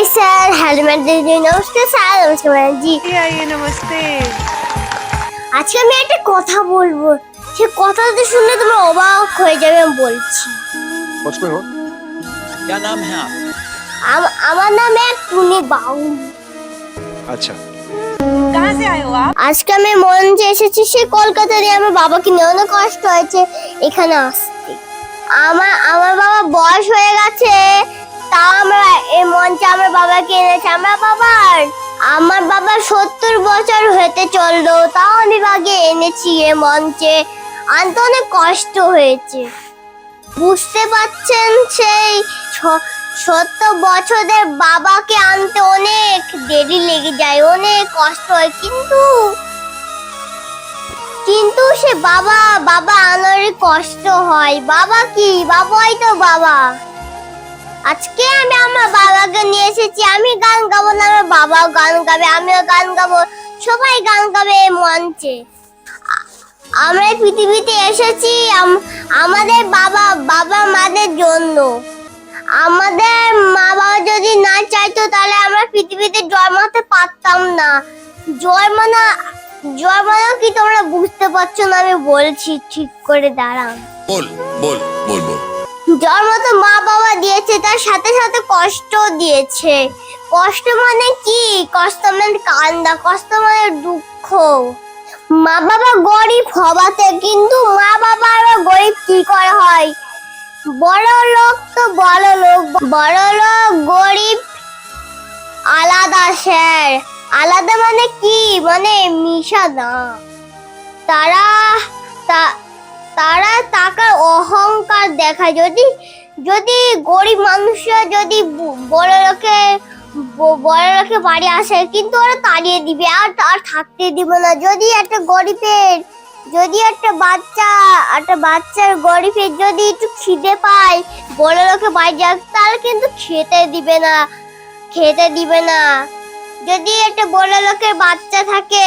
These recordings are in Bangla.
सर, हेलमेट दे दी। नमस्ते স্যার। নমস্কার ম্যাডাম জি। आइए नमस्ते। আজকে আমি একটা কথা বলবো, সে কথাটা শুনলে তোমরা অবাক হয়ে যাবে। আমি বলছি, मुझको हो क्या नाम है आप? আমার নাম এক টুনি বাউল। अच्छा कहाँ से आए हो आप? আজকে আমি মঞ্চে এসেছি সে কলকাতা দিয়ে। আমার বাবাকে নিয়ে অনেক কষ্ট হয়েছে এখানে আসতে। আমার বাবা বয়স হয়ে গেছে, তাও আমরা এই মঞ্চে আমার বাবাকে এনেছি। আমার বাবার 70 বছর হতে চললো, তাও আমি বাবাকে এনেছি এ মঞ্চে। আনতে অনেক কষ্ট হয়েছে, বুঝতে পারছেন। সেই 70 বছরের বাবাকে আনতে অনেক দেরি লেগে যায়, অনেক কষ্ট হয়। কিন্তু সে বাবা আনার কষ্ট হয়। বাবা কি, বাবাই তো বাবা। আজকে আমি আমার বাবাকে নিয়ে এসেছি। আমি গান গাবো না, আমার বাবাও গান গাবে, আমিও গান গাবো, সবাই গান গাবে এই মঞ্চে। আমরা এই পৃথিবীতে এসেছি আমাদের বাবা মাদের জন্য। আমাদের মা বাবা যদি না চাইতো তাহলে আমরা পৃথিবীতে জন্মাতে পারতাম না। জন্মানো কি তোমরা বুঝতে পারছো না? আমি বলছি, ঠিক করে দাঁড়াও। बोल बोल बोल बोल। জন্ম তো মা বাবা দিয়েছে, তার সাথে সাথে কষ্ট দিয়েছে। কষ্ট মানে কি? কষ্ট মানে কান্না, কষ্ট মানে দুঃখ। মা বাবা গরিব হবাতে, কিন্তু মা বাবা আবার গরিব কি করে হয়? বড় লোক তো বড় লোক, গরিব আলাদা স্যার। আলাদা মানে কি? মানে মিশা না। তারা টাকার অহংকার দেখায়। যদি গরিব মানুষরা যদি বড় লোকে বাড়ি আসে, কিন্তু ওরা তাড়িয়ে দিবে, আর থাকতে দিবে না। যদি একটা বাচ্চার গরিবের যদি একটু খিদে পায়, বড় লোকে বাড়ি যাক, তাহলে কিন্তু খেতে দিবে না। যদি একটা বড় লোকের বাচ্চা থাকে,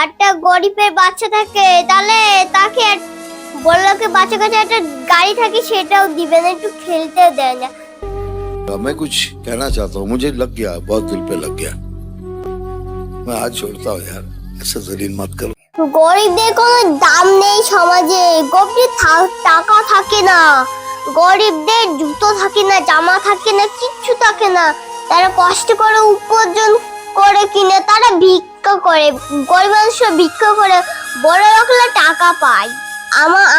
একটা গরিবের বাচ্চা থাকে, তাহলে তাকে বড় লোকের বাচ্চা কাছে একটা গাড়ি থাকে, সেটাও দিবে না, একটু খেলতে দেয় না। मैं कुछ कहना चाहता हूँ, मुझे लग गया, बहुत दिल पे लग गया। मैं हाथ छोड़ता हूँ यार, ऐसे जलील मत करो। গরিবদের কোনো দাম নেই সমাজে। গরিবদের টাকা থাকে না, গরিবদের জুতো থাকে না, জামা থাকে না, কিচ্ছু থাকে না। তারা কষ্ট করে উপার্জন করে কিনে, তারা ভিক্ষা করে। গরিব মানুষরা ভিক্ষা করে, বড় লোকরা টাকা পায়।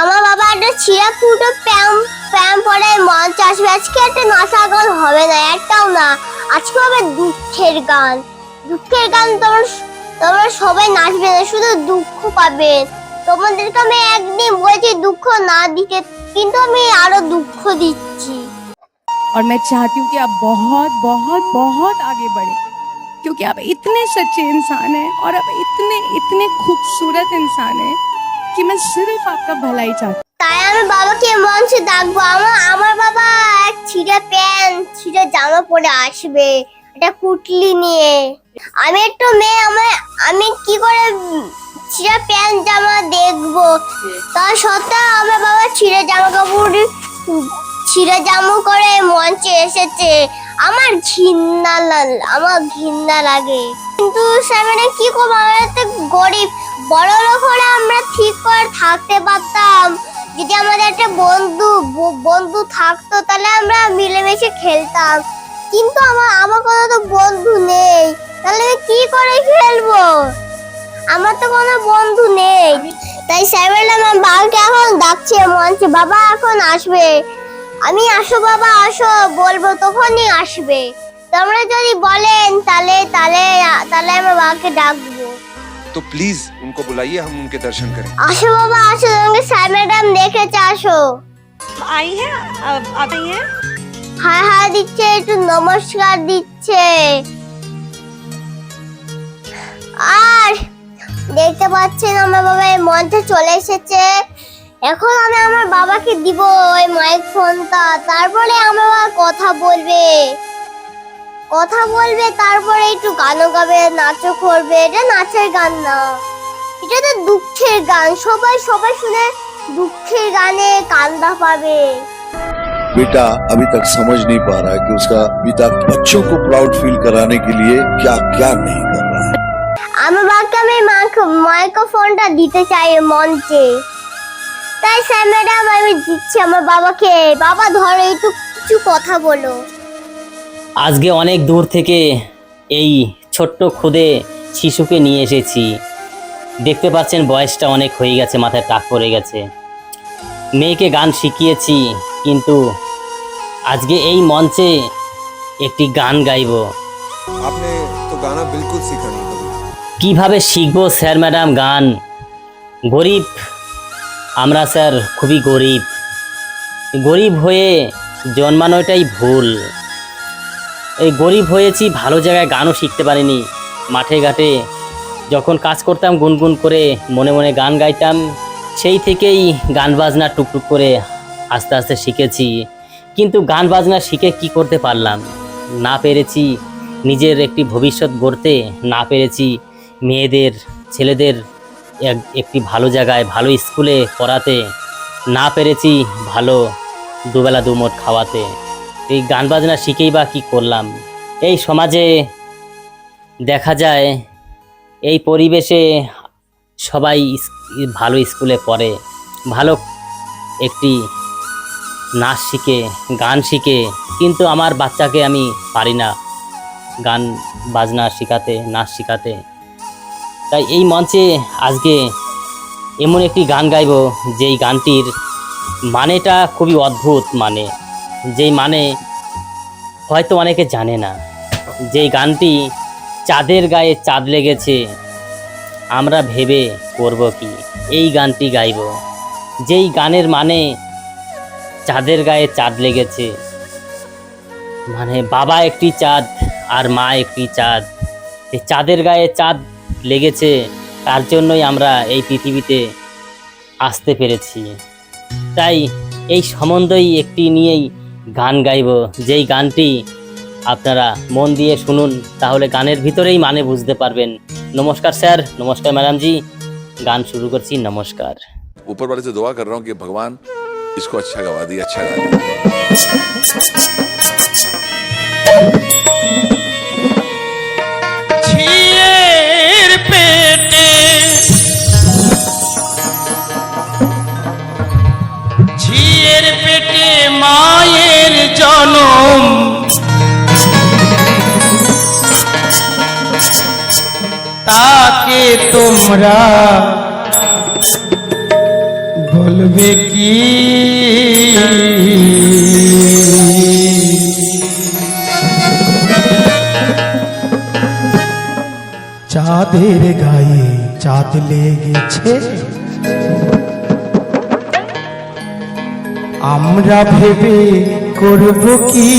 আমার বাবা একটা ছিঁড়া ফুটো প্যাম পরে মঞ্চ আসবে। আজকে একটা নাচা গান হবে না, একটাও না। আজকে হবে দুঃখের গান। তোমরা সবাই নাচবে না, শুধু দুঃখ পাবে। তোমাদেরকে আমি একদিন বলেছি দুঃখ না দিতে, কিন্তু আমি আরো দুঃখ দিচ্ছি। और मैं चाहती हूँ कि आप बहुत बहुत बहुत आगे बढ़े, क्योंकि आप इतने सच्चे इंसान हैं और आप इतने खूबसूरत इंसान हैं कि मैं सिर्फ आपका भलाई चाहती हूँ। তাই আমি বাবাকে মঞ্চে ডাকবো। আমার বাবা এক ছিঁড়া প্যান্ট, ছিঁড়া জামা পরে আসবে, একটা পুটলি নিয়ে। আমি একটু মেয়ে, আমি কি করে ছিঁড়া প্যান্ট জামা দেখবো? তা সত্ত্বেও আমার বাবা ছিঁড়া জামা করে মঞ্চে এসেছে। আমার ঘৃণা লাগে। কিন্তু সামনে কি করবো? আমরা তো গরিব, বড় লোক হলে আমরা ঠিক করে থাকতে পারতাম। যদি আমাদের একটা বন্ধু থাকতো, তাহলে আমরা মিলেমিশে খেলতাম। কিন্তু আমার কোনো তো বন্ধু নেই, তাহলে আমি কি করে খেলবো? আমার তো কোনো বন্ধু নেই। তাই স্যার আমার বাবাকে এখন ডাকছে মঞ্চে, বাবা এখন আসবে। আমি আসো বাবা আসো বলবো, তখনই আসবে। তোমরা যদি বলেন তাহলে আমার বাবাকে ডাকবো। तो प्लीज उनको बुलाइए, हम उनके दर्शन करें। আসো বাবা আসো, তোমাকে স্যার ম্যাডাম দেখেছে, আসো। आई है अब आई है। হাই দিচ্ছে, একটু নমস্কার দিচ্ছে। আর দেখতে পাচ্ছেন আমার বাবা এই মঞ্চে চলে এসেছে। এখন আমি আমার বাবাকে দিব ওই মাইক ফোনটা, তারপরে আমার বাবা কথা বলবে, তারপরে একটু গানও গাবে, নাচও করবে। এটা নাচের গান না, এটা তো দুঃখের গান। সবাই শুনে দুঃখের গানে কান্দা পাবে। बेटा अभी तक समझ नहीं पा रहा है कि उसका पिता बच्चों को प्राउड फील कराने के लिए क्या क्या नहीं कर रहा है। আমার বাবাকে আমি মাইক্রোফোনটা দিতে চাই মঞ্চে, তাই স্যার ম্যাডাম আমি দিচ্ছি আমার বাবাকে। বাবা ধরো একটু কিছু কথা বলো। আজকে অনেক দূর থেকে এই ছোট্ট খুদে শিশুকে নিয়ে এসেছি। দেখতে পাচ্ছেন বয়সটা অনেক হয়ে গেছে, মাথায় টাক পড়ে গেছে। মেয়েকে গান শিখিয়েছি, কিন্তু আজকে এই মঞ্চে একটি গান গাইব। आपने तो गाना बिल्कुल सीखा नहीं कभी। কিভাবে শিখবো স্যার ম্যাডাম গান? গরিব আমরা স্যার, খুবই গরিব। গরিব হয়ে জন্মানোটাই ভুল। এই গরিব হয়েছি, ভালো জায়গায় গানও শিখতে পারিনি। মাঠে ঘাটে যখন কাজ করতাম গুনগুন করে মনে মনে গান গাইতাম, সেই থেকেই গান বাজনা টুকটুক করে আস্তে আস্তে শিখেছি। কিন্তু গান বাজনা শিখে কি করতে পারলাম? না পেরেছি নিজের একটি ভবিষ্যৎ গড়তে, না পেরেছি মেয়েদের ছেলেদের একটি ভালো জায়গায় ভালো স্কুলে পড়াতে, না পেরেছি ভালো দুবেলা দুমুঠ খাওয়াতে। এই গান বাজনা শিখেই বা কী করলাম? এই সমাজে দেখা যায় এই পরিবেশে সবাই ভালো স্কুলে পড়ে, ভালো একটি নাচ শিখে গান শিখে, কিন্তু আমার বাচ্চাকে আমি পারি না গান বাজনা শেখাতে, নাচ শেখাতে। তাই এই মঞ্চে আজকে এমন একটি গান গাইব যেই গানটির মানেটা খুবই অদ্ভুত, যেই মানে হয়তো অনেকে জানে না। যেই গানটি চাঁদের গায়ে চাঁদ লেগেছে, আমরা ভেবে করব কি, এই গানটি গাইব। যেই গানের মানে চাঁদের গায়ে চাঁদ লেগেছে, মানে বাবা একটি চাঁদ আর মা একটি চাঁদ। এই চাঁদের গায়ে চাঁদ লেগেছে, তার জন্যই আমরা এই পৃথিবীতে আসতে পেরেছি। তাই এই সম্বন্ধই একটি নিয়েই গান গাইব, যেই গানটি আপনারা মন দিয়ে শুনুন, তাহলে গানের ভিতরেই মানে বুঝতে পারবেন। নমস্কার স্যার, নমস্কার ম্যাডাম জি, গান শুরু করছি। নমস্কার। ऊपर वाले से दुआ कर रहा हूँ कि भगवान इसको अच्छा गवा दिया, अच्छा गा दिया। ঝিয়ের পেটে ঝিয়ের পেটে মায়ের জনম, তাকে তোমরা বলবে কি? চাঁদের গায়ে চাঁদ লেগেছে, আমরা ভেবে করব কি?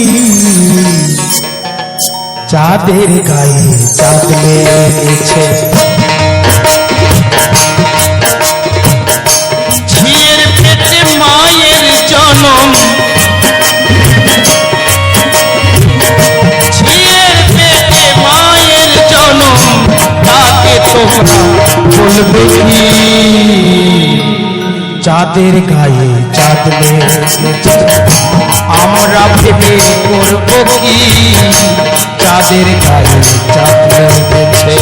চাঁদের গায়ে চাঁদ লেগেছে, ঝিয়ের পেটে মায়ের জনম, ঝিয়ের পেটে মায়ের জনম, তাকে তোমরা বলবে কি? চাঁদের গায়ে চাঁদ লেগেছে, আমরা ভেবে করব কি? চাঁদের গায়ে চাঁদ লেগেছে।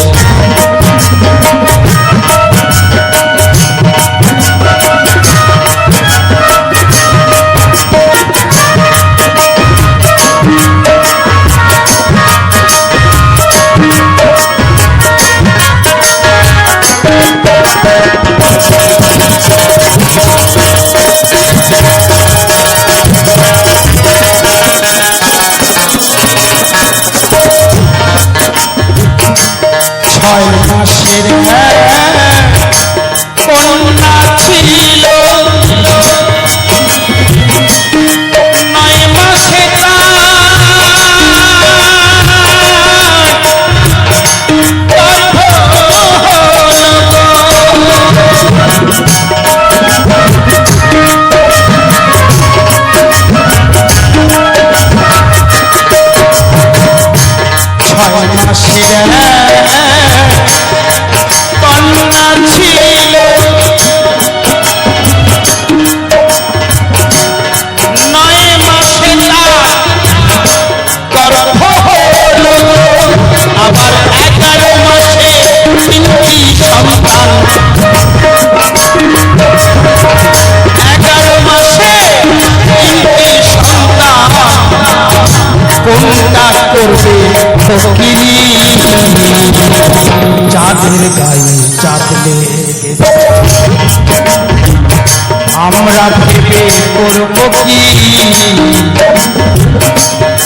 আমরা ভেবে করব কি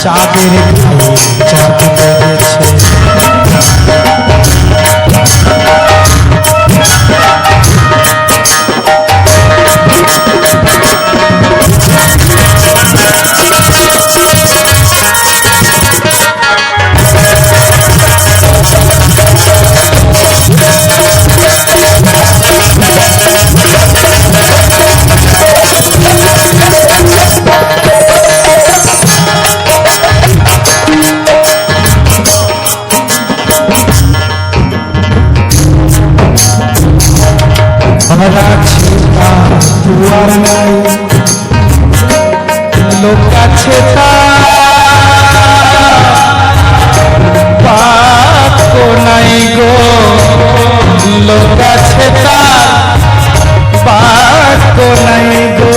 চাঁদের গায়ে চাঁদ লেগেছে। ভরা ছেতা দুয়ার নাই লোক আছে বাক্য নাই গো, লোক আছে বাক্য নাই গো।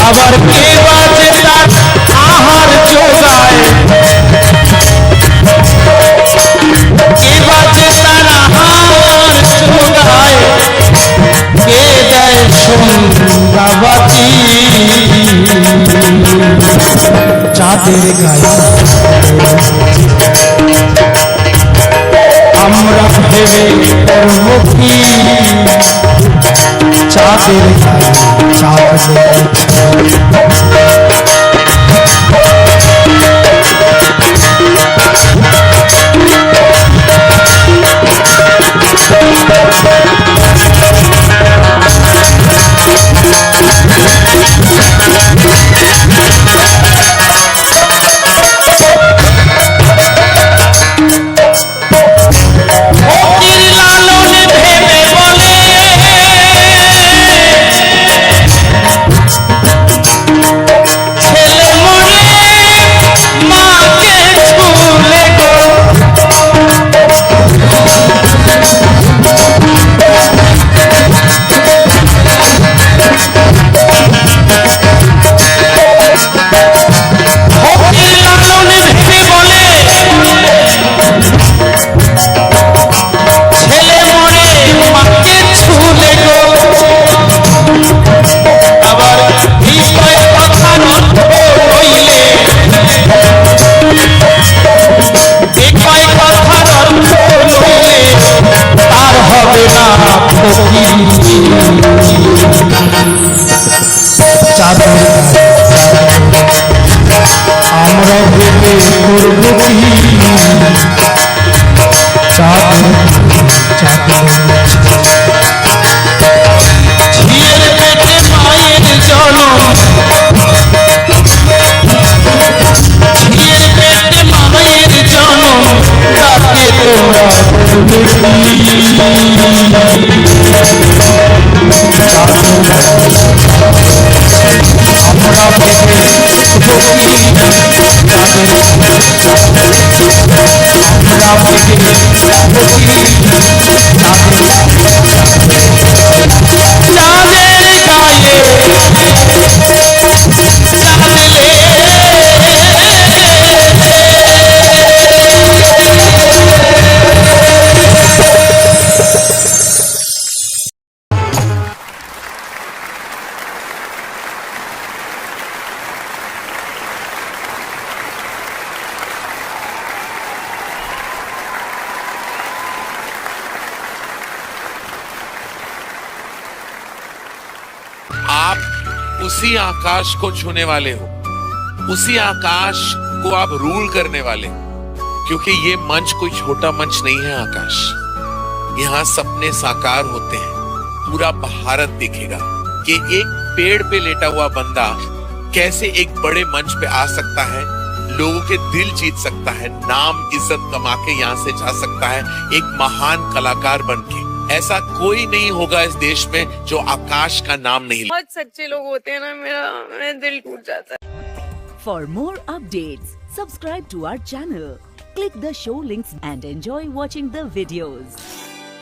আবার কে বাজে তার আহার জোগায়, কে বাজে তার আহার জোগায়, কে দেয় সন্ধ্যাবাতি চাঁদের গায়ে। আমরা ভেবে করব কি চাঁদের গায়ে চাঁদ লেগেছে। আমরা ভেবে করব কি চাঁদের ঝিয়ের পেটে মায়ের জনম, ঝিয়ের পেটে মায়ের জনম, তাকে তোমরা করবে আমরা ভেবে आप उसी आकाश को छूने वाले हो, उसी आकाश को आप रूल करने वाले हो, क्योंकि ये मंच कोई छोटा मंच नहीं है। आकाश, यहाँ सपने साकार होते हैं। पूरा भारत देखेगा कि एक पेड़ पे लेटा हुआ बंदा कैसे एक बड़े मंच पे आ सकता है, लोगों के दिल जीत सकता है, नाम इज्जत कमा के यहाँ से जा सकता है एक महान कलाकार बन के। ऐसा कोई नहीं होगा इस देश में जो आकाश का नाम नहीं बहुत सच्चे लोग होते हैं ना, मेरा दिल टूट जाता है। For more updates, subscribe to our channel, click the show links and enjoy watching the videos.